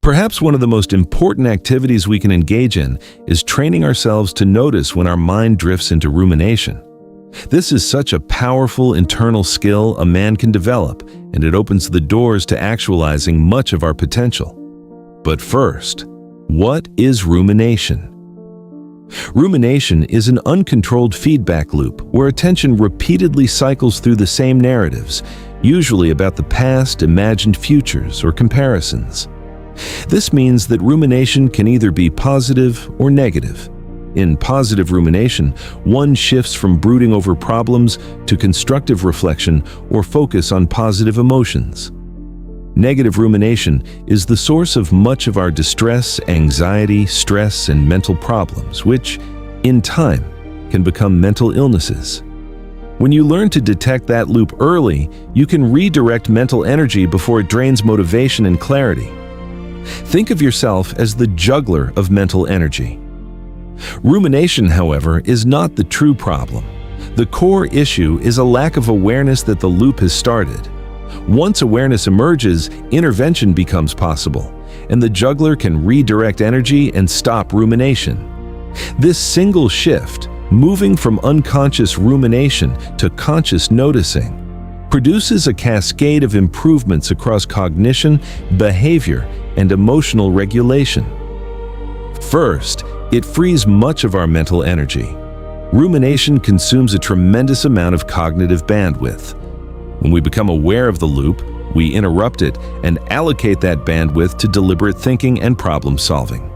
Perhaps one of the most important activities we can engage in is training ourselves to notice when our mind drifts into rumination. This is such a powerful internal skill a man can develop, and it opens the doors to actualizing much of our potential. But first, what is rumination? Rumination is an uncontrolled feedback loop where attention repeatedly cycles through the same narratives, usually about the past, imagined futures, or comparisons. This means that rumination can either be positive or negative. In positive rumination, one shifts from brooding over problems to constructive reflection or focus on positive emotions. Negative rumination is the source of much of our distress, anxiety, stress, and mental problems, which, in time, can become mental illnesses. When you learn to detect that loop early, you can redirect mental energy before it drains motivation and clarity. Think of yourself as the juggler of mental energy. Rumination, however, is not the true problem. The core issue is a lack of awareness that the loop has started. Once awareness emerges, intervention becomes possible, and the juggler can redirect energy and stop rumination. This single shift, moving from unconscious rumination to conscious noticing, produces a cascade of improvements across cognition, behavior, and emotional regulation. First, it frees much of our mental energy. Rumination consumes a tremendous amount of cognitive bandwidth. When we become aware of the loop, we interrupt it and allocate that bandwidth to deliberate thinking and problem solving.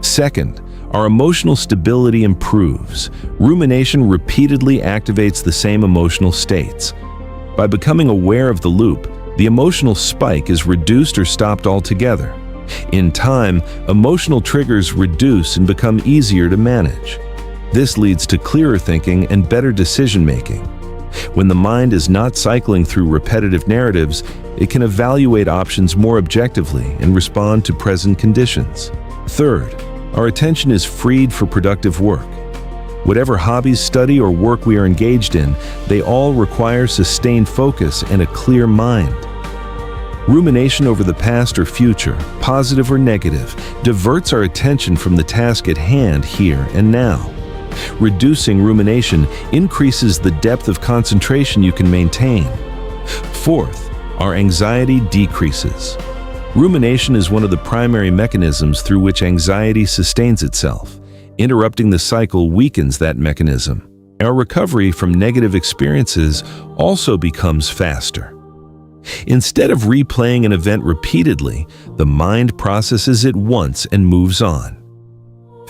Second, our emotional stability improves. Rumination repeatedly activates the same emotional states. By becoming aware of the loop, the emotional spike is reduced or stopped altogether. In time, emotional triggers reduce and become easier to manage. This leads to clearer thinking and better decision-making. When the mind is not cycling through repetitive narratives, it can evaluate options more objectively and respond to present conditions. Third, our attention is freed for productive work. Whatever hobbies, study, or work we are engaged in, they all require sustained focus and a clear mind. Rumination over the past or future, positive or negative, diverts our attention from the task at hand here and now. Reducing rumination increases the depth of concentration you can maintain. Fourth, our anxiety decreases. Rumination is one of the primary mechanisms through which anxiety sustains itself. Interrupting the cycle weakens that mechanism. Our recovery from negative experiences also becomes faster. Instead of replaying an event repeatedly, the mind processes it once and moves on.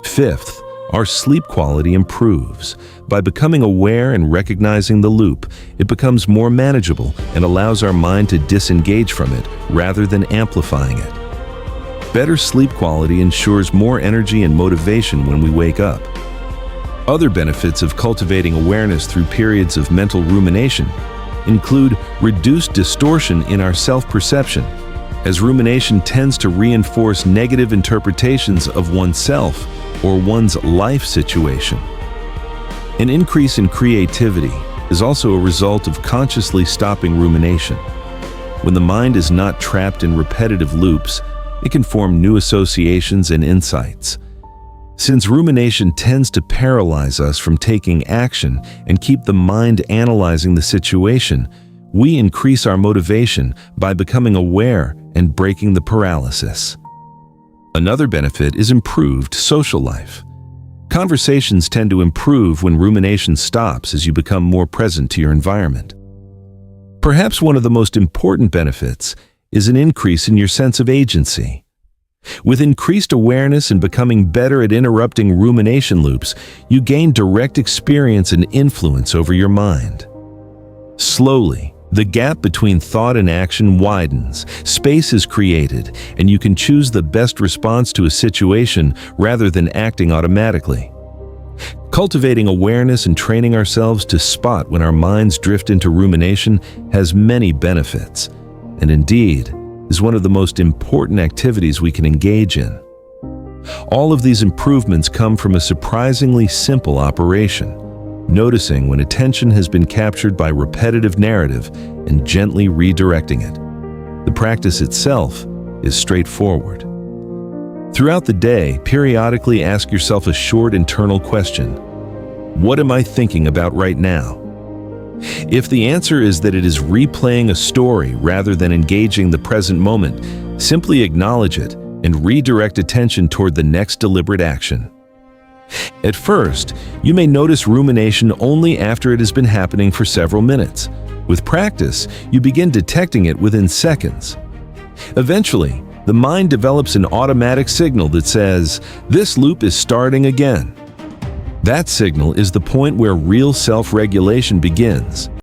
Fifth, our sleep quality improves. By becoming aware and recognizing the loop, it becomes more manageable and allows our mind to disengage from it rather than amplifying it. Better sleep quality ensures more energy and motivation when we wake up. Other benefits of cultivating awareness through periods of mental rumination include reduced distortion in our self-perception, as rumination tends to reinforce negative interpretations of oneself or one's life situation. An increase in creativity is also a result of consciously stopping rumination. When the mind is not trapped in repetitive loops, it can form new associations and insights. Since rumination tends to paralyze us from taking action and keep the mind analyzing the situation, we increase our motivation by becoming aware and breaking the paralysis. Another benefit is improved social life. Conversations tend to improve when rumination stops as you become more present to your environment. Perhaps one of the most important benefits is an increase in your sense of agency. With increased awareness and becoming better at interrupting rumination loops, you gain direct experience and influence over your mind. Slowly, the gap between thought and action widens, space is created, and you can choose the best response to a situation rather than acting automatically. Cultivating awareness and training ourselves to spot when our minds drift into rumination has many benefits, and indeed is one of the most important activities we can engage in. All of these improvements come from a surprisingly simple operation: noticing when attention has been captured by repetitive narrative and gently redirecting it. The practice itself is straightforward. Throughout the day, periodically ask yourself a short internal question. What am I thinking about right now? If the answer is that it is replaying a story rather than engaging the present moment, simply acknowledge it and redirect attention toward the next deliberate action. At first, you may notice rumination only after it has been happening for several minutes. With practice, you begin detecting it within seconds. Eventually, the mind develops an automatic signal that says, "This loop is starting again." That signal is the point where real self-regulation begins.